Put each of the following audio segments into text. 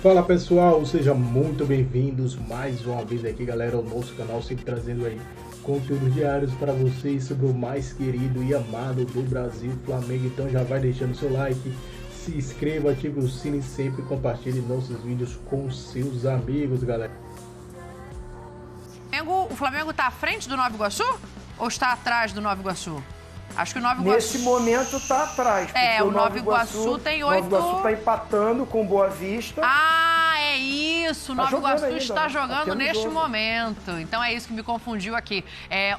Fala pessoal, sejam muito bem-vindos mais uma vez aqui, galera, ao nosso canal, sempre trazendo aí conteúdos diários para vocês sobre o mais querido e amado do Brasil, Flamengo. Então já vai deixando seu like, se inscreva, ative o sino e sempre compartilhe nossos vídeos com seus amigos, galera. O Flamengo está à frente do Nova Iguaçu ou está atrás do Nova Iguaçu? Acho que o Nova Iguaçu... Nesse momento está atrás. O Nova Iguaçu tem 8... O Nova Iguaçu está empatando com Boa Vista. Ah, é isso. O Nova Iguaçu ainda, está jogando neste jogo. momento. Então é isso que me confundiu aqui.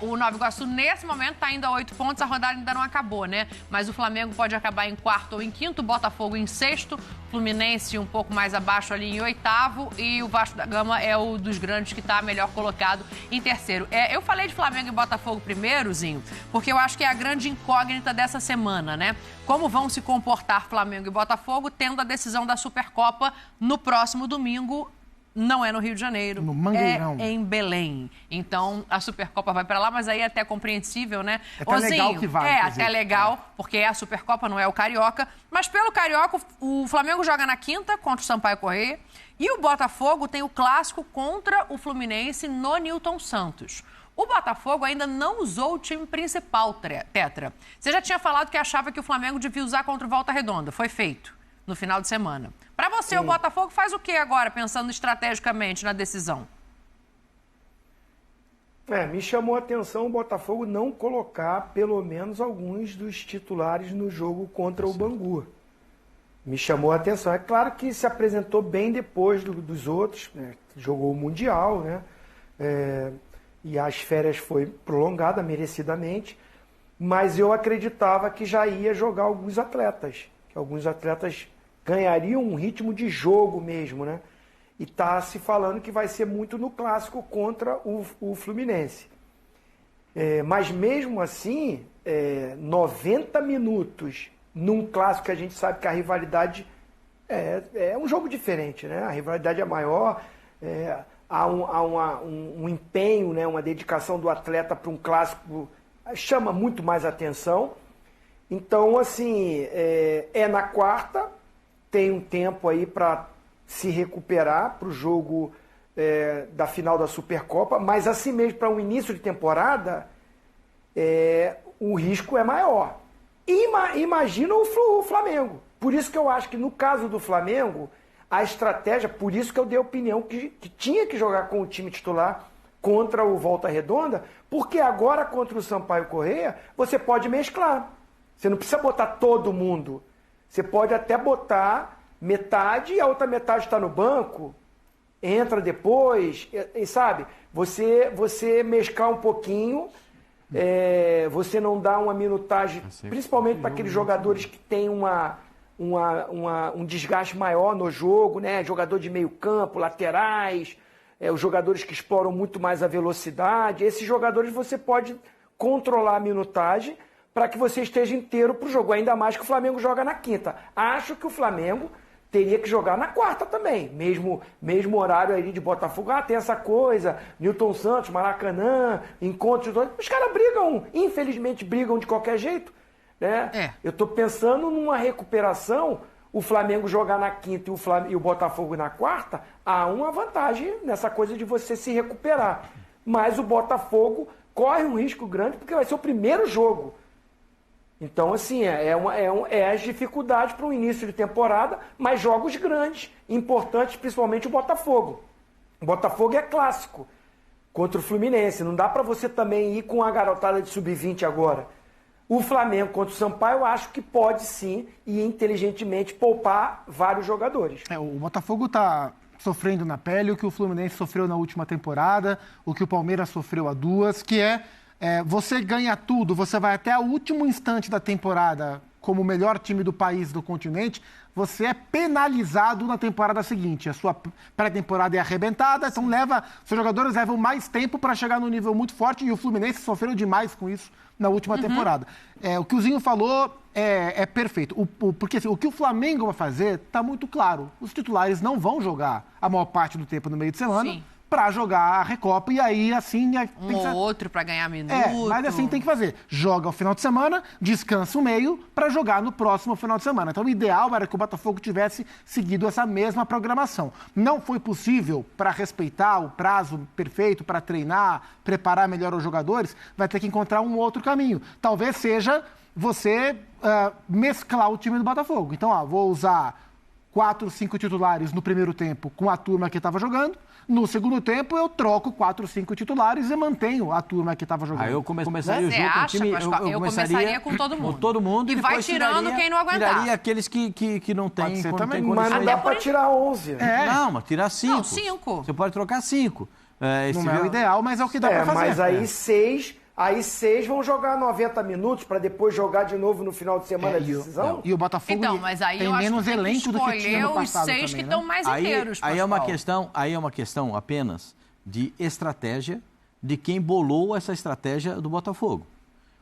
O Nova Iguaçu, nesse momento, está indo a 8 pontos. A rodada ainda não acabou, né? Mas o Flamengo pode acabar em quarto ou em quinto, Botafogo em sexto, Fluminense um pouco mais abaixo ali em oitavo e o Vasco da Gama é o dos grandes que está melhor colocado em terceiro. Eu falei de Flamengo e Botafogo primeiro, Zinho, porque eu acho que é a grande incógnita dessa semana, né? Como vão se comportar Flamengo e Botafogo tendo a decisão da Supercopa no próximo domingo. Não é no Rio de Janeiro, no Mangueirão. É em Belém. Então, a Supercopa vai para lá, mas aí é até compreensível, né? É até legal que vai. Até legal, porque é a Supercopa, não é o Carioca. Mas pelo Carioca, o Flamengo joga na quinta contra o Sampaio Corrêa e o Botafogo tem o clássico contra o Fluminense no Newton Santos. O Botafogo ainda não usou o time principal, Tetra. Você já tinha falado que achava que o Flamengo devia usar contra o Volta Redonda. Foi feito no final de semana. Para você, o Botafogo faz o que agora, pensando estrategicamente na decisão? Me chamou a atenção o Botafogo não colocar pelo menos alguns dos titulares no jogo contra o Bangu. Me chamou a atenção. É claro que se apresentou bem depois dos outros, né? Jogou o Mundial, né? E as férias foi prolongada merecidamente, mas eu acreditava que já ia jogar alguns atletas, que alguns atletas ganhariam um ritmo de jogo mesmo, né? E tá se falando que vai ser muito no clássico contra o Fluminense. Mas mesmo assim, 90 minutos num clássico que a gente sabe que a rivalidade é um jogo diferente, né? A rivalidade é maior, há um empenho, né? Uma dedicação do atleta para um clássico chama muito mais atenção. Então, assim, na quarta, tem um tempo aí para se recuperar para o jogo da final da Supercopa, mas assim mesmo para um início de temporada, o risco é maior. Imagina o Flamengo. Por isso que eu acho que no caso do Flamengo, a estratégia, por isso que eu dei a opinião que tinha que jogar com o time titular contra o Volta Redonda, porque agora contra o Sampaio Corrêa, você pode mesclar. Você não precisa botar todo mundo. Você pode até botar metade e a outra metade está no banco, entra depois, e sabe? Você mesclar um pouquinho, você não dá uma minutagem, principalmente para aqueles jogadores que têm um desgaste maior no jogo, né? Jogador de meio campo, laterais, os jogadores que exploram muito mais a velocidade. Esses jogadores você pode controlar a minutagem para que você esteja inteiro para o jogo, ainda mais que o Flamengo joga na quinta. Acho que o Flamengo teria que jogar na quarta também, mesmo horário aí de Botafogo. Tem essa coisa, Newton Santos, Maracanã, encontros... Os caras brigam, infelizmente brigam de qualquer jeito, né? Eu estou pensando numa recuperação, o Flamengo jogar na quinta e o Botafogo na quarta, há uma vantagem nessa coisa de você se recuperar. Mas o Botafogo corre um risco grande porque vai ser o primeiro jogo. Então, assim, as dificuldades para o início de temporada, mas jogos grandes, importantes, principalmente o Botafogo. O Botafogo é clássico contra o Fluminense. Não dá para você também ir com a garotada de sub-20 agora. O Flamengo contra o Sampaio, eu acho que pode sim e inteligentemente poupar vários jogadores. O Botafogo está sofrendo na pele o que o Fluminense sofreu na última temporada, o que o Palmeiras sofreu há duas, que você ganha tudo, você vai até o último instante da temporada como o melhor time do país, do continente, você é penalizado na temporada seguinte. A sua pré-temporada é arrebentada, então seus jogadores levam mais tempo para chegar num nível muito forte e o Fluminense sofreu demais com isso na última temporada. O que o Zinho falou é perfeito. Porque assim, o que o Flamengo vai fazer está muito claro. Os titulares não vão jogar a maior parte do tempo no meio de semana para jogar a Recopa e aí assim... Ou outro para ganhar minuto. Mas assim tem que fazer. Joga o final de semana, descansa o meio para jogar no próximo final de semana. Então o ideal era que o Botafogo tivesse seguido essa mesma programação. Não foi possível para respeitar o prazo perfeito para treinar, preparar melhor os jogadores, vai ter que encontrar um outro caminho. Talvez seja você mesclar o time do Botafogo. Então, vou usar 4, 5 titulares no primeiro tempo com a turma que estava jogando. No segundo tempo, eu troco 4, 5 titulares e mantenho a turma que estava jogando. Aí eu começaria o jogo com o time... Eu começaria com todo mundo. Com todo mundo e vai tirando quem não aguentar. Tiraria aqueles que não tem condições. Mas não dá para tirar 11. Não, mas tirar 5. Não, 5. Você pode trocar 5. Não é o ideal, mas é o que dá para fazer. Mas aí 6 vão jogar 90 minutos para depois jogar de novo no final de semana de decisão? E o Botafogo mas aí tem eu menos acho que elenco do que tinha no passado os 6 também, que estão mais inteiros, aí é uma questão apenas de estratégia de quem bolou essa estratégia do Botafogo.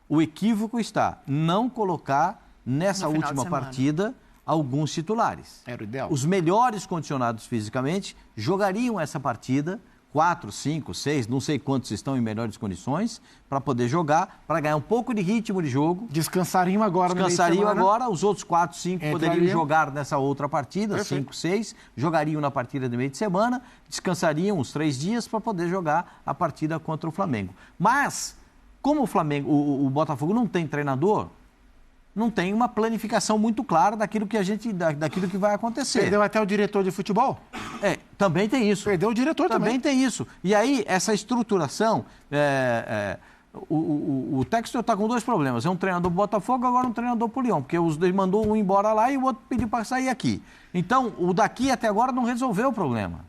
O equívoco está não colocar nessa última partida alguns titulares. Era o ideal. Os melhores condicionados fisicamente jogariam essa partida 4, 5, 6, não sei quantos estão em melhores condições, para poder jogar, para ganhar um pouco de ritmo de jogo. Descansariam agora os outros 4, 5 poderiam jogar nessa outra partida, Perfeito. 5, 6, jogariam na partida de meio de semana, descansariam uns 3 dias para poder jogar a partida contra o Flamengo. Mas, como o Botafogo não tem treinador, não tem uma planificação muito clara daquilo que vai acontecer. Perdeu até o diretor de futebol? Também tem isso. Perdeu o diretor também. Também tem isso. E aí, essa estruturação, o Textor está com 2 problemas. É um treinador do Botafogo, agora um treinador pro Lyon, porque ele mandou um embora lá e o outro pediu para sair aqui. Então, o daqui até agora não resolveu o problema.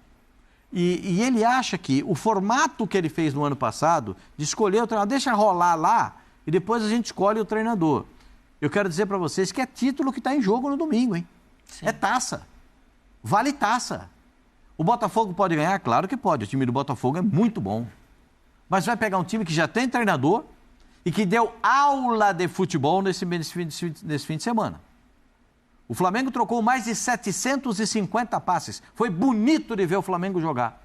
E ele acha que o formato que ele fez no ano passado, de escolher o treinador, deixa rolar lá e depois a gente escolhe o treinador. Eu quero dizer para vocês que é título que está em jogo no domingo, hein? Sim. É taça. Vale taça. O Botafogo pode ganhar? Claro que pode. O time do Botafogo é muito bom. Mas vai pegar um time que já tem treinador e que deu aula de futebol nesse fim de semana. O Flamengo trocou mais de 750 passes. Foi bonito de ver o Flamengo jogar.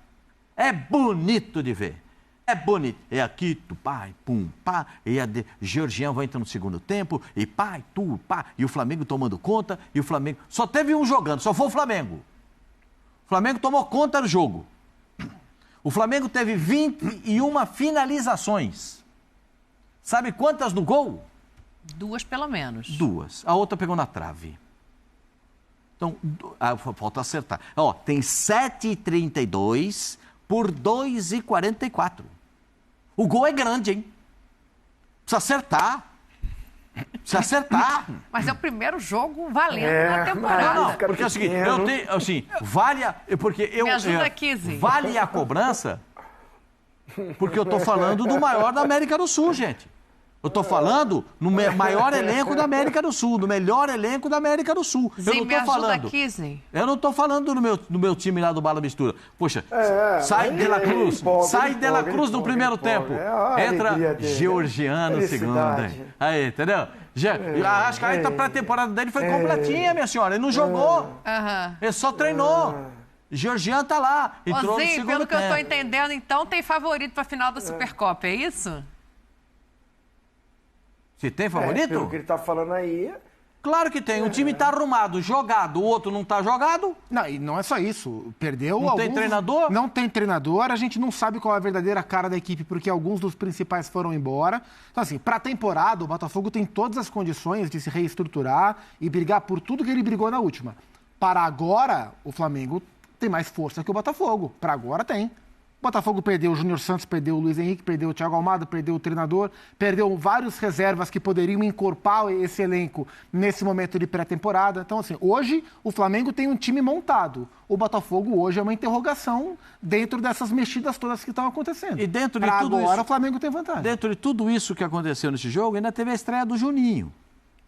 É bonito de ver. É bonito. É aqui, tu, pai, pum, pá. E a Georgian vai entrar no segundo tempo. E pai, tu, pá. E o Flamengo tomando conta. E o Flamengo... Só teve um jogando, só foi o Flamengo. O Flamengo tomou conta do jogo. O Flamengo teve 21 finalizações. Sabe quantas no gol? 2 pelo menos. 2. A outra pegou na trave. Então, falta acertar. Tem 7,32 por 2,44. O gol é grande, hein? Precisa acertar. Mas é o primeiro jogo valendo na temporada. Não, porque é o seguinte, eu tenho, assim, Me ajuda, Kizzy. Vale a cobrança, porque eu tô falando do maior da América do Sul, gente. Eu tô falando no maior elenco da América do Sul, do melhor elenco da América do Sul. Eu não tô falando do meu time lá do Bala Mistura. Poxa, sai De La Cruz no primeiro tempo. Entra Georgiano no segundo. Aí, entendeu? Acho que a pré-temporada dele foi completinha, minha senhora. Ele não jogou. Ele só treinou. Georgiano tá lá. Entrou no segundo pelo que tempo. eu tô entendendo, então, tem favorito pra final da Supercopa, é isso? Se tem favorito? Pelo que ele tá falando aí... Claro que tem. Um time tá arrumado, jogado, o outro não tá jogado. Não, e não é só isso. Perdeu Não tem treinador? Não tem treinador. A gente não sabe qual é a verdadeira cara da equipe, porque alguns dos principais foram embora. Então, assim, pra temporada, o Botafogo tem todas as condições de se reestruturar e brigar por tudo que ele brigou na última. Para agora, o Flamengo tem mais força que o Botafogo. Para agora tem. O Botafogo perdeu o Júnior Santos, perdeu o Luiz Henrique, perdeu o Thiago Almada, perdeu o treinador, perdeu vários reservas que poderiam encorpar esse elenco nesse momento de pré-temporada. Então, assim, hoje o Flamengo tem um time montado. O Botafogo hoje é uma interrogação dentro dessas mexidas todas que estão acontecendo. E dentro de tudo agora isso, o Flamengo tem vantagem. Dentro de tudo isso que aconteceu nesse jogo, ainda teve a estreia do Juninho.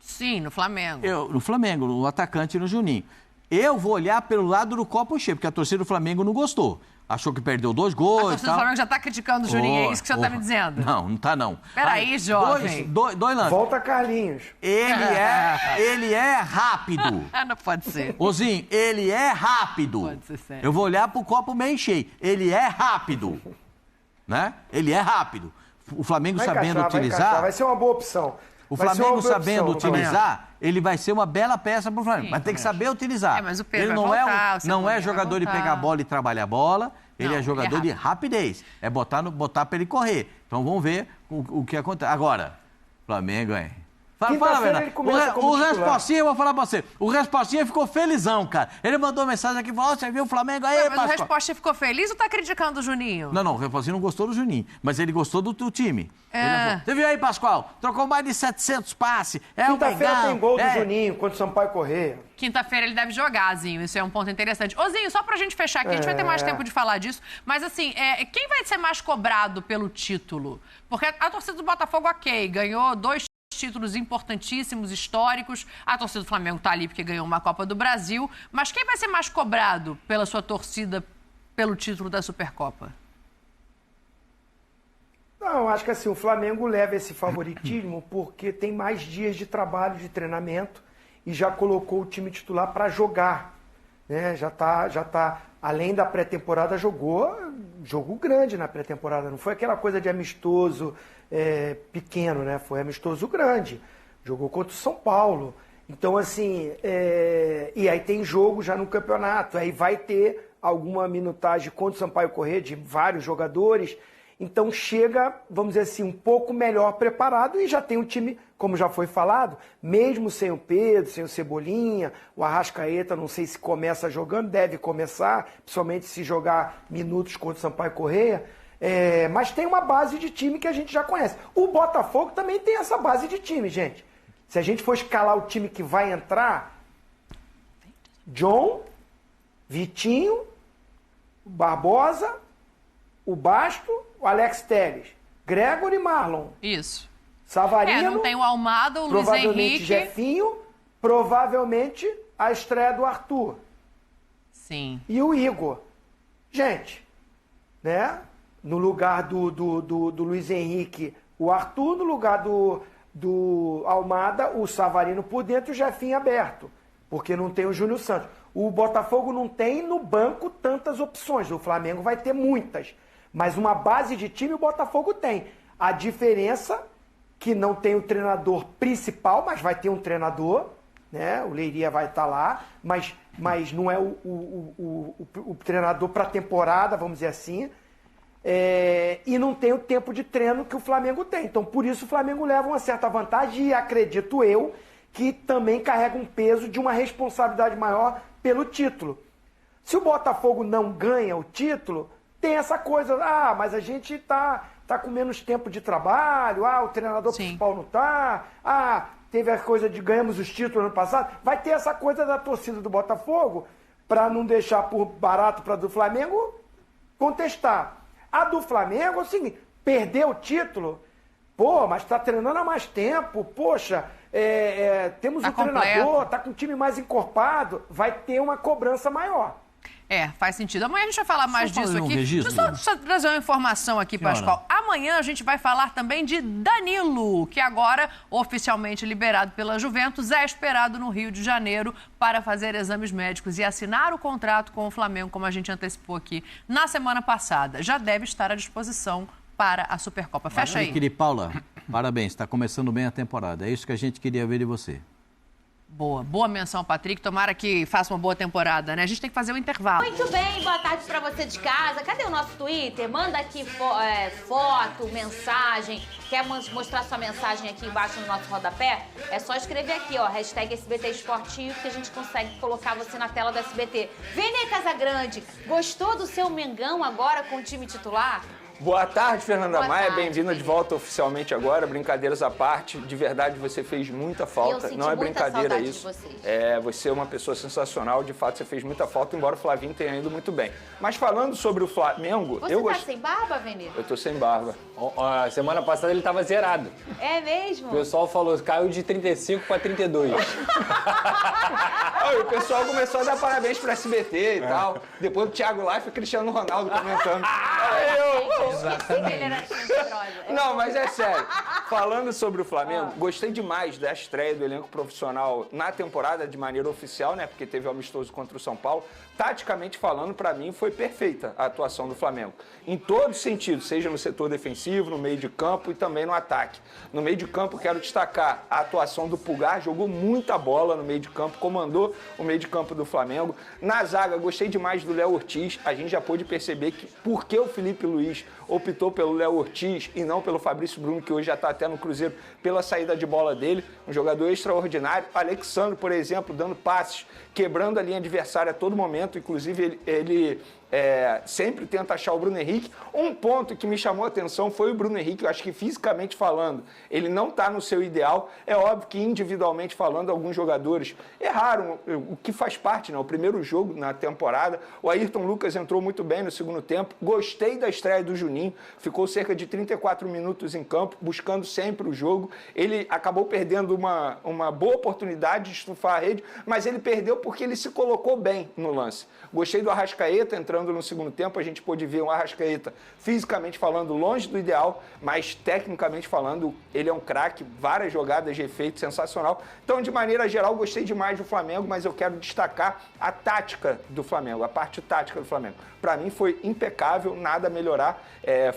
Sim, no Flamengo. No Flamengo, o atacante no Juninho. Eu vou olhar pelo lado do copo cheio, porque a torcida do Flamengo não gostou. Achou que perdeu 2 gols. A torcida do Flamengo já tá criticando o Juninho, é isso que você tá me dizendo? Não, não tá não. Peraí, jovem. Dois lances. Volta, Carlinhos. Ele é rápido. Não pode ser. Ozinho, ele é rápido. Pode ser sério. Eu vou olhar pro copo meio cheio. Ele é rápido. Né? Ele é rápido. O Flamengo sabendo utilizar... Vai ser uma boa opção. O Flamengo sabendo utilizar, ele vai ser uma bela peça pro Flamengo. Mas tem que saber utilizar. Mas o Pedro ele não é jogador de pegar a bola e trabalhar a bola. Ele é jogador de rapidez. É botar para ele correr. Então vamos ver o que acontece. Agora, Flamengo, hein? Fala, Bernardo. O Respostinha, eu vou falar pra você. O Respostinha ficou felizão, cara. Ele mandou mensagem aqui e falou: você viu o Flamengo aí, Mas o Respostinha ficou feliz ou tá criticando o Juninho? Não, o Respostinha não gostou do Juninho, mas ele gostou do time. Você viu aí, Pascoal? Trocou mais de 700 passes. Quinta-feira tem gol do Juninho contra o Sampaio Corrêa. Quinta-feira ele deve jogar, Zinho. Isso é um ponto interessante. Ô, Zinho, só pra gente fechar aqui, a gente vai ter mais tempo de falar disso. Mas, assim, quem vai ser mais cobrado pelo título? Porque a torcida do Botafogo, ok, ganhou 2 títulos importantíssimos, históricos. A torcida do Flamengo tá ali porque ganhou uma Copa do Brasil. Mas quem vai ser mais cobrado pela sua torcida pelo título da Supercopa? Não, acho que assim, o Flamengo leva esse favoritismo porque tem mais dias de trabalho, de treinamento e já colocou o time titular para jogar. Né? Já tá, além da pré-temporada, jogou jogo grande na pré-temporada. Não foi aquela coisa de amistoso pequeno, né? Foi amistoso grande. Jogou contra o São Paulo. Então, assim, e aí tem jogo já no campeonato. Aí vai ter alguma minutagem contra o Sampaio Corrêa de vários jogadores. Então chega, vamos dizer assim, um pouco melhor preparado e já tem um time, como já foi falado, mesmo sem o Pedro, sem o Cebolinha, o Arrascaeta, não sei se começa jogando, deve começar, principalmente se jogar minutos contra o Sampaio Corrêa, mas tem uma base de time que a gente já conhece. O Botafogo também tem essa base de time, gente. Se a gente for escalar o time que vai entrar, John, Vitinho, Barbosa, o Basto, o Alex Telles, Gregory e Marlon. Isso. Savarino. Não tem o Almada, o Luiz Henrique. Provavelmente Jefinho, provavelmente a estreia do Arthur. Sim. E o Igor. Gente, né? No lugar do Luiz Henrique, o Arthur, no lugar do Almada, o Savarino por dentro e o Jefinho aberto. Porque não tem o Júnior Santos. O Botafogo não tem no banco tantas opções. O Flamengo vai ter muitas. Mas uma base de time o Botafogo tem. A diferença que não tem o treinador principal, mas vai ter um treinador, né? O Leiria vai estar lá, mas não é o treinador para a temporada, vamos dizer assim. E não tem o tempo de treino que o Flamengo tem. Então, por isso, o Flamengo leva uma certa vantagem e acredito eu que também carrega um peso de uma responsabilidade maior pelo título. Se o Botafogo não ganha o título, tem essa coisa, mas a gente tá com menos tempo de trabalho, o treinador principal não tá, teve a coisa de ganhamos os títulos ano passado. Vai ter essa coisa da torcida do Botafogo, para não deixar por barato para do Flamengo contestar. A do Flamengo é o seguinte, perdeu o título, mas está treinando há mais tempo, poxa, temos um treinador, está com um time mais encorpado, vai ter uma cobrança maior. Faz sentido. Amanhã a gente vai falar mais disso aqui. Deixa eu só trazer uma informação aqui, Pascoal. Amanhã a gente vai falar também de Danilo, que agora, oficialmente liberado pela Juventus, é esperado no Rio de Janeiro para fazer exames médicos e assinar o contrato com o Flamengo, como a gente antecipou aqui na semana passada. Já deve estar à disposição para a Supercopa. Fecha aí. Querida Paula, parabéns. Está começando bem a temporada. É isso que a gente queria ver de você. Boa menção, Patrick. Tomara que faça uma boa temporada, né? A gente tem que fazer um intervalo. Muito bem, boa tarde pra você de casa. Cadê o nosso Twitter? Manda aqui foto, mensagem. Quer mostrar sua mensagem aqui embaixo no nosso rodapé? É só escrever aqui, hashtag SBT Esportivo, que a gente consegue colocar você na tela do SBT. Vene Casagrande, gostou do seu Mengão agora com o time titular? Boa tarde, Fernanda Boa Maia. tarde, Bem-vinda de volta oficialmente agora. Brincadeiras à parte. De verdade, você fez muita falta. Eu senti Não é muita brincadeira saudade isso. de vocês. Você é uma pessoa sensacional. De fato, você fez muita falta, embora o Flavinho tenha ido muito bem. Mas falando sobre o Flamengo, Você tá sem barba, Vene? Eu tô sem barba. Semana passada ele tava zerado. É mesmo? O pessoal falou, caiu de 35 para 32. O pessoal começou a dar parabéns pro SBT e tal. Depois o Thiago Life e o Cristiano Ronaldo comentando. Não, mas é sério. Falando sobre o Flamengo, gostei demais da estreia do elenco profissional na temporada de maneira oficial, né? Porque teve o amistoso contra o São Paulo. Taticamente falando, pra mim, foi perfeita a atuação do Flamengo. Em todos os sentidos, seja no setor defensivo, no meio de campo e também no ataque. No meio de campo, quero destacar a atuação do Pulgar, jogou muita bola no meio de campo, comandou o meio de campo do Flamengo. Na zaga, gostei demais do Léo Ortiz. A gente já pôde perceber que por que o Felipe Luiz optou pelo Léo Ortiz e não pelo Fabrício Bruno, que hoje já está até no Cruzeiro, pela saída de bola dele. Um jogador extraordinário. Alexandre, por exemplo, dando passes, quebrando a linha adversária a todo momento. Inclusive, ele sempre tenta achar o Bruno Henrique. Um ponto que me chamou a atenção foi o Bruno Henrique. Eu acho que fisicamente falando, ele não está no seu ideal. É óbvio que individualmente falando, alguns jogadores erraram, o que faz parte, né? O primeiro jogo na temporada. O Ayrton Lucas entrou muito bem no segundo tempo. Gostei da estreia do Juninho. Ficou cerca de 34 minutos em campo, buscando sempre o jogo. Ele acabou perdendo uma boa oportunidade de estufar a rede, mas ele perdeu porque ele se colocou bem no lance. Gostei do Arrascaeta entrando no segundo tempo. A gente pôde ver um Arrascaeta fisicamente falando longe do ideal, mas tecnicamente falando ele é um craque, várias jogadas de efeito, sensacional. Então, de maneira geral, gostei demais do Flamengo, mas eu quero destacar a tática do Flamengo, a parte tática do Flamengo. Para mim foi impecável, nada a melhorar,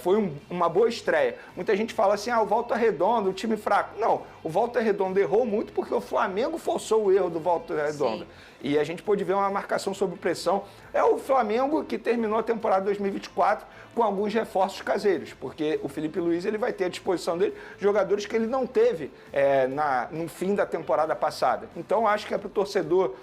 foi uma boa estreia. Muita gente fala assim, o Volta Redonda, o time fraco. Não, o Volta Redonda errou muito porque o Flamengo forçou o erro do Volta Redonda. Sim. E a gente pôde ver uma marcação sob pressão. É o Flamengo que terminou a temporada 2024 com alguns reforços caseiros, porque o Felipe Luiz ele vai ter à disposição dele jogadores que ele não teve no fim da temporada passada. Então, acho que é para o torcedor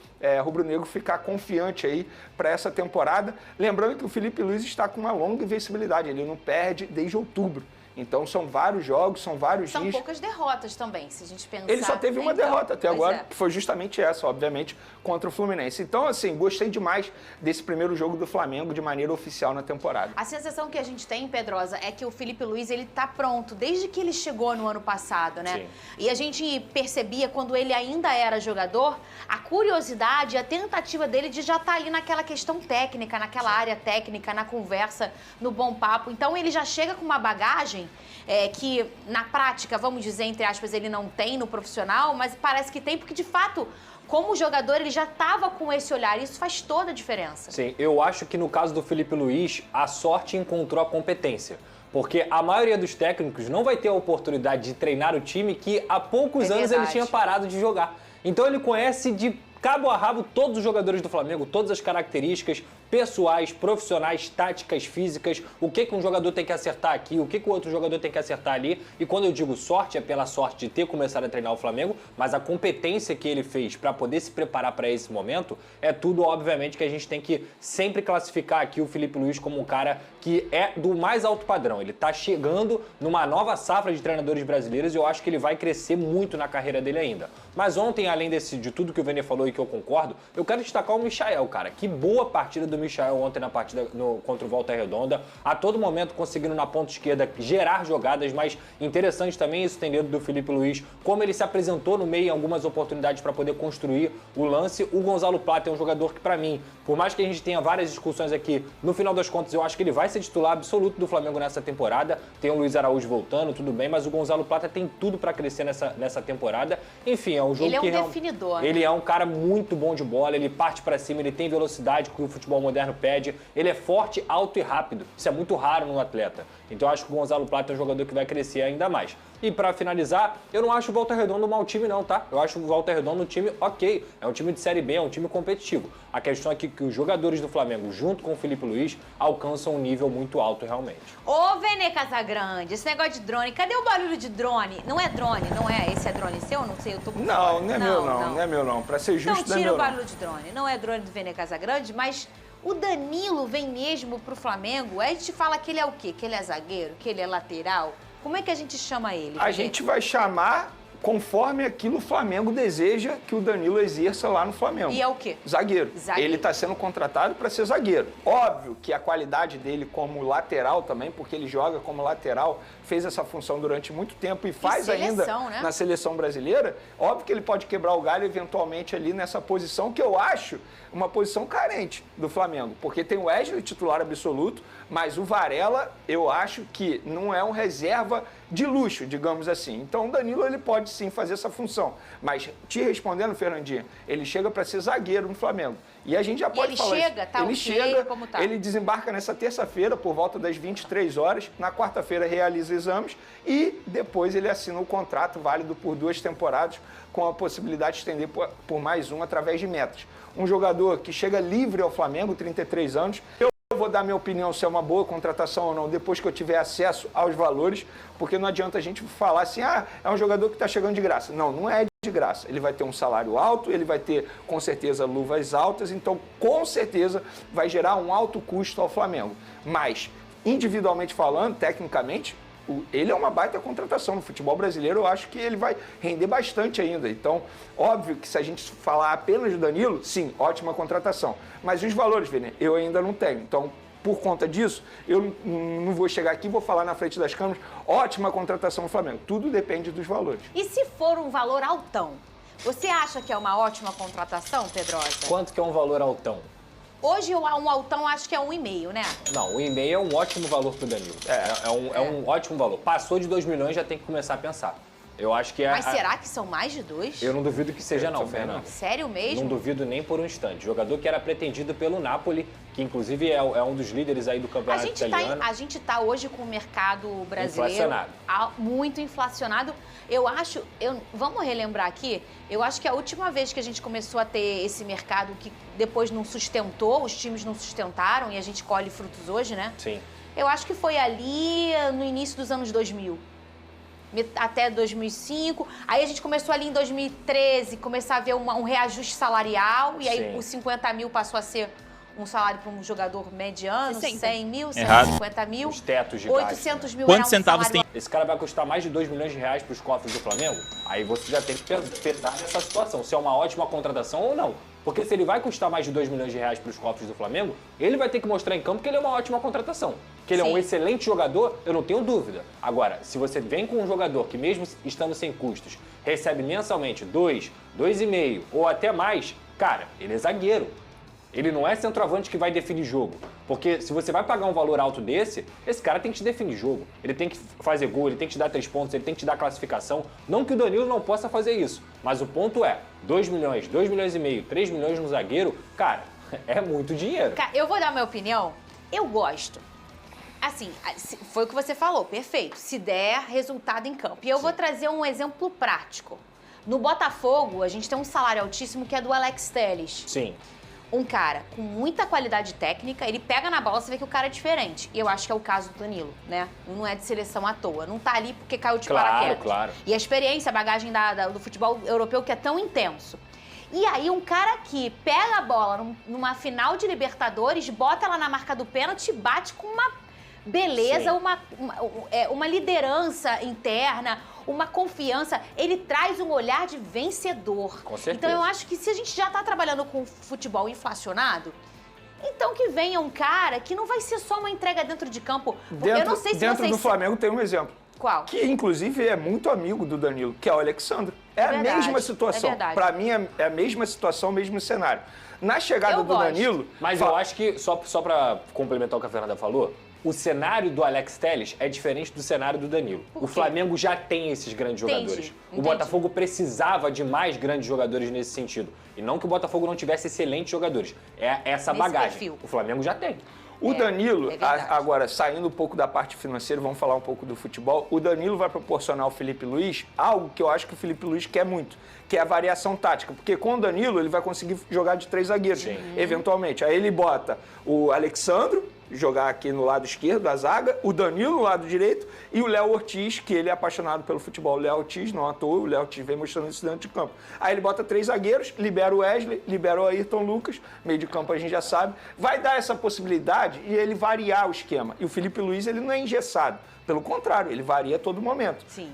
rubro-negro ficar confiante aí para essa temporada. Lembrando que o Felipe Luiz está com uma longa invencibilidade, ele não perde desde outubro. Então, são vários jogos, são vários dias. São poucas derrotas também, se a gente pensar. Ele só teve uma derrota até agora, que foi justamente essa, obviamente, contra o Fluminense. Então, assim, gostei demais desse primeiro jogo do Flamengo de maneira oficial na temporada. A sensação que a gente tem, Pedrosa, é que o Felipe Luiz, ele tá pronto desde que ele chegou no ano passado, né? Sim. E a gente percebia, quando ele ainda era jogador, a curiosidade, a tentativa dele de já estar ali naquela questão técnica, naquela área técnica, na conversa, no bom papo. Então, ele já chega com uma bagagem que na prática, vamos dizer, entre aspas, ele não tem no profissional, mas parece que tem, porque de fato, como jogador, ele já estava com esse olhar. Isso faz toda a diferença. Sim, eu acho que no caso do Felipe Luiz, a sorte encontrou a competência. Porque a maioria dos técnicos não vai ter a oportunidade de treinar o time que há poucos anos ele tinha parado de jogar. Então ele conhece de cabo a rabo todos os jogadores do Flamengo, todas as características pessoais, profissionais, táticas, físicas, o que um jogador tem que acertar aqui, o que o outro jogador tem que acertar ali. E quando eu digo sorte, é pela sorte de ter começado a treinar o Flamengo, mas a competência que ele fez para poder se preparar para esse momento, é tudo, obviamente, que a gente tem que sempre classificar aqui o Felipe Luiz como um cara que é do mais alto padrão. Ele tá chegando numa nova safra de treinadores brasileiros e eu acho que ele vai crescer muito na carreira dele ainda. Mas ontem, além de tudo que o Vene falou e que eu concordo, eu quero destacar o Michael, cara. Que boa partida do Michael ontem na partida contra o Volta Redonda. A todo momento conseguindo na ponta esquerda gerar jogadas, mas interessante também isso tem dedo do Felipe Luiz, como ele se apresentou no meio em algumas oportunidades para poder construir o lance. O Gonzalo Plata é um jogador que, para mim, por mais que a gente tenha várias discussões aqui, no final das contas eu acho que ele vai ser titular absoluto do Flamengo nessa temporada. Tem o Luiz Araújo voltando, tudo bem, mas o Gonzalo Plata tem tudo para crescer nessa temporada. Enfim, é um jogo que... Ele é um definidor. Ele é um cara muito bom de bola, ele parte para cima, ele tem velocidade que o futebol moderno pede, ele é forte, alto e rápido. Isso é muito raro num atleta. Então eu acho que o Gonzalo Plata é um jogador que vai crescer ainda mais. E para finalizar, eu não acho o Volta Redonda um mau time não, tá? Eu acho o Volta Redonda um time ok. É um time de Série B, é um time competitivo. A questão é que os jogadores do Flamengo, junto com o Felipe Luiz, alcançam um nível muito alto realmente. Ô, Vene Casagrande, esse negócio de drone, cadê o barulho de drone? Não é drone, não é? Esse é drone seu? Não sei, eu tô... Não é meu não. Pra ser justo, então tira o barulho de drone. Não é drone do Vene Casagrande, mas O Danilo vem mesmo pro Flamengo? Aí a gente fala que ele é o quê? Que ele é zagueiro? Que ele é lateral? Como é que a gente chama ele? A gente vai chamar conforme aquilo o Flamengo deseja que o Danilo exerça lá no Flamengo. E é o quê? Zagueiro. Zagueiro. Ele está sendo contratado para ser zagueiro. Óbvio que a qualidade dele como lateral também, porque ele joga como lateral, fez essa função durante muito tempo e faz ainda né? na seleção brasileira. Óbvio que ele pode quebrar o galho eventualmente ali nessa posição que eu acho uma posição carente do Flamengo, porque tem o Wesley titular absoluto, mas o Varela eu acho que não é um reserva de luxo, digamos assim. Então o Danilo ele pode sim fazer essa função, mas te respondendo, Fernandinha, ele chega para ser zagueiro no Flamengo. E a gente já pode falar ele chega, isso. Tá Ele okay, chega, como tá? Ele desembarca nessa terça-feira por volta das 23 horas, na quarta-feira realiza exames e depois ele assina um contrato válido por 2 temporadas com a possibilidade de estender por mais um através de metas. Um jogador que chega livre ao Flamengo, 33 anos. Eu vou dar minha opinião se é uma boa contratação ou não depois que eu tiver acesso aos valores, porque não adianta a gente falar assim, é um jogador que está chegando de graça. Não, não é de graça. Ele vai ter um salário alto, ele vai ter, com certeza, luvas altas, então, com certeza, vai gerar um alto custo ao Flamengo. Mas, individualmente falando, tecnicamente, ele é uma baita contratação no futebol brasileiro, eu acho que ele vai render bastante ainda. Então, óbvio que se a gente falar apenas do Danilo, sim, ótima contratação. Mas os valores, Vene, eu ainda não tenho. Então, por conta disso, eu não vou chegar aqui e vou falar na frente das câmeras, ótima contratação no Flamengo. Tudo depende dos valores. E se for um valor altão? Você acha que é uma ótima contratação, Pedrosa? Quanto que é um valor altão? Hoje um altão acho que é 1,5, né? Não, 1,5 é um ótimo valor pro Danilo. É um ótimo valor. Passou de 2 milhões, já tem que começar a pensar. Eu acho que Mas será que são mais de 2? Eu não duvido que seja não, Fernando. Sério mesmo? Não duvido nem por um instante. Jogador que era pretendido pelo Napoli, que inclusive é um dos líderes aí do campeonato italiano. A gente tá hoje com o mercado brasileiro muito inflacionado. Eu acho, vamos relembrar aqui, eu acho que a última vez que a gente começou a ter esse mercado que depois não sustentou, os times não sustentaram e a gente colhe frutos hoje, né? Sim. Eu acho que foi ali no início dos anos 2000. Até 2005, aí a gente começou ali em 2013, começar a ver um reajuste salarial, e aí os 50 mil passou a ser um salário para um jogador mediano, 100 mil, 150 mil, os tetos de 800 mil. Quantos centavos tem? Esse cara vai custar mais de 2 milhões de reais para os cofres do Flamengo? Aí você já tem que pensar nessa situação, se é uma ótima contratação ou não. Porque se ele vai custar mais de 2 milhões de reais para os cofres do Flamengo, ele vai ter que mostrar em campo que ele é uma ótima contratação. Que ele é um excelente jogador, eu não tenho dúvida. Agora, se você vem com um jogador que mesmo estando sem custos, recebe mensalmente 2, 2,5 ou até mais, cara, ele é zagueiro. Ele não é centroavante que vai definir jogo. Porque se você vai pagar um valor alto desse, esse cara tem que te definir jogo. Ele tem que fazer gol, ele tem que te dar 3 pontos, ele tem que te dar classificação. Não que o Danilo não possa fazer isso. Mas o ponto é, 2 milhões, 2 milhões e meio, 3 milhões no zagueiro, cara, é muito dinheiro. Cara, eu vou dar minha opinião. Eu gosto. Assim, foi o que você falou, perfeito. Se der resultado em campo. E eu vou trazer um exemplo prático. No Botafogo, a gente tem um salário altíssimo que é do Alex Telles. Sim. Um cara com muita qualidade técnica, ele pega na bola, você vê que o cara é diferente. E eu acho que é o caso do Danilo, né? Não é de seleção à toa. Não tá ali porque caiu de paraquedas. Claro. E a experiência, a bagagem do futebol europeu que é tão intenso. E aí um cara que pega a bola numa final de Libertadores, bota ela na marca do pênalti, bate com uma beleza, uma liderança interna, uma confiança, ele traz um olhar de vencedor. Com certeza. Então eu acho que se a gente já está trabalhando com futebol inflacionado, então que venha um cara que não vai ser só uma entrega dentro de campo. Eu não sei se dentro do Flamengo tem um exemplo. Qual? Que inclusive é muito amigo do Danilo, que é o Alexandre. É a mesma situação. Para mim é a mesma situação, o mesmo cenário. Na chegada do Danilo... Mas eu acho que, só para complementar o que a Fernanda falou, o cenário do Alex Telles é diferente do cenário do Danilo. O Flamengo já tem esses grandes jogadores. O Botafogo precisava de mais grandes jogadores nesse sentido. E não que o Botafogo não tivesse excelentes jogadores. É essa bagagem. Perfil. O Flamengo já tem. O Danilo, agora, saindo um pouco da parte financeira, vamos falar um pouco do futebol, o Danilo vai proporcionar ao Felipe Luiz algo que eu acho que o Felipe Luiz quer muito, que é a variação tática. Porque com o Danilo, ele vai conseguir jogar de 3 zagueiros, eventualmente. Aí ele bota o Alexandro, jogar aqui no lado esquerdo da zaga, o Danilo no lado direito e o Léo Ortiz, que ele é apaixonado pelo futebol. O Léo Ortiz, não à toa, o Léo Ortiz vem mostrando isso dentro de campo. Aí ele bota 3 zagueiros, libera o Wesley, libera o Ayrton Lucas, meio de campo a gente já sabe. Vai dar essa possibilidade e ele variar o esquema. E o Felipe Luiz, ele não é engessado. Pelo contrário, ele varia a todo momento. Sim.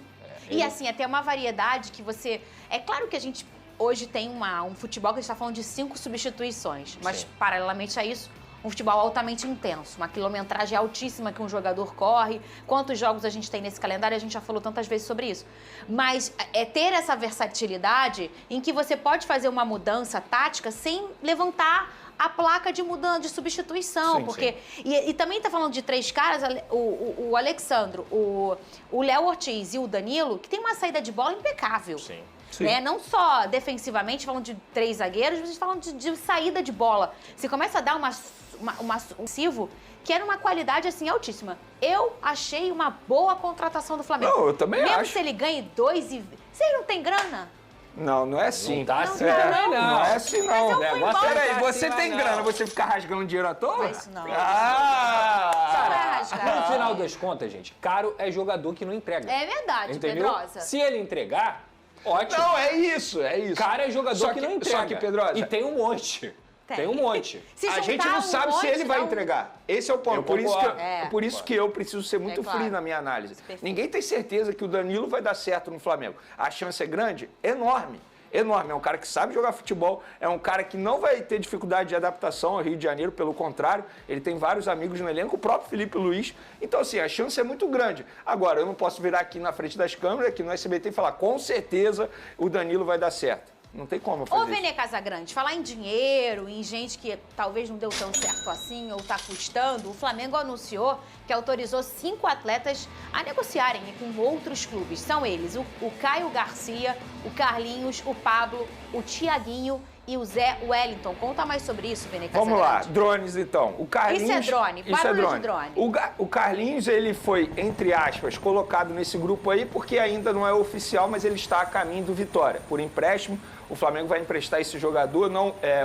E assim, até uma variedade que você... É claro que a gente hoje tem um futebol que a gente está falando de 5 substituições, mas paralelamente a isso, um futebol altamente intenso, uma quilometragem altíssima que um jogador corre. Quantos jogos a gente tem nesse calendário? A gente já falou tantas vezes sobre isso. Mas é ter essa versatilidade em que você pode fazer uma mudança tática sem levantar a placa de mudança, de substituição, porque... E também tá falando de 3 caras, o Alexandro, o Léo Ortiz e o Danilo, que tem uma saída de bola impecável. Sim. Né? Não só defensivamente, falando de 3 zagueiros, mas falando de saída de bola. Você começa a dar um ofensivo que era uma qualidade, assim, altíssima. Eu achei uma boa contratação do Flamengo. Não, eu também Mesmo acho. se ele ganhe 2 e... Vocês não tem grana? Não, não é assim. Não tá assim, não. Não é assim, não. Mas eu fui embora. Peraí, Tá você assim, tem mas grana, não. você ficar rasgando dinheiro à toa? Não é isso, não. Ah! No final das contas, gente, caro é jogador que não entrega. É verdade, Entendeu? Pedrosa. Se ele entregar, ótimo. Não, é isso, é isso. Cara é jogador Só que não entrega. Só que, Pedrosa, E tem um monte. Tem um monte. Se a gente juntar não um sabe se monte, ele vai dá um- entregar. Esse é o ponto. Eu Por isso, concordo. por isso que eu preciso ser muito claro. frio na minha análise. Perfeito. Ninguém tem certeza que o Danilo vai dar certo no Flamengo. A chance é grande? Enorme. Enorme. É um cara que sabe jogar futebol, é um cara que não vai ter dificuldade de adaptação ao Rio de Janeiro, pelo contrário, ele tem vários amigos no elenco, o próprio Felipe Luiz. Então, assim, a chance é muito grande. Agora, eu não posso virar aqui na frente das câmeras, aqui no SBT, e falar, com certeza o Danilo vai dar certo. Não tem como eu fazer Ô, isso. Vene Casagrande, falar em dinheiro, em gente que talvez não deu tão certo assim ou tá custando, o Flamengo anunciou que autorizou 5 atletas a negociarem com outros clubes. São eles o Caio Garcia, o Carlinhos, o Pablo, o Thiaguinho e o Zé Wellington. Conta mais sobre isso, Vene Casagrande. Vamos lá, drones então. O Carlinhos, Isso é drone, barulho de drone. O Carlinhos, ele foi, entre aspas, colocado nesse grupo aí porque ainda não é oficial, mas ele está a caminho do Vitória, por empréstimo. O Flamengo vai emprestar esse jogador,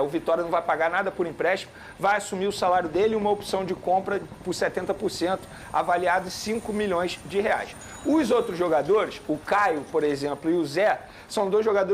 o Vitória não vai pagar nada por empréstimo, vai assumir o salário dele e uma opção de compra por 70%, avaliado em 5 milhões de reais. Os outros jogadores, o Caio, por exemplo, e o Zé, são 2 jogadores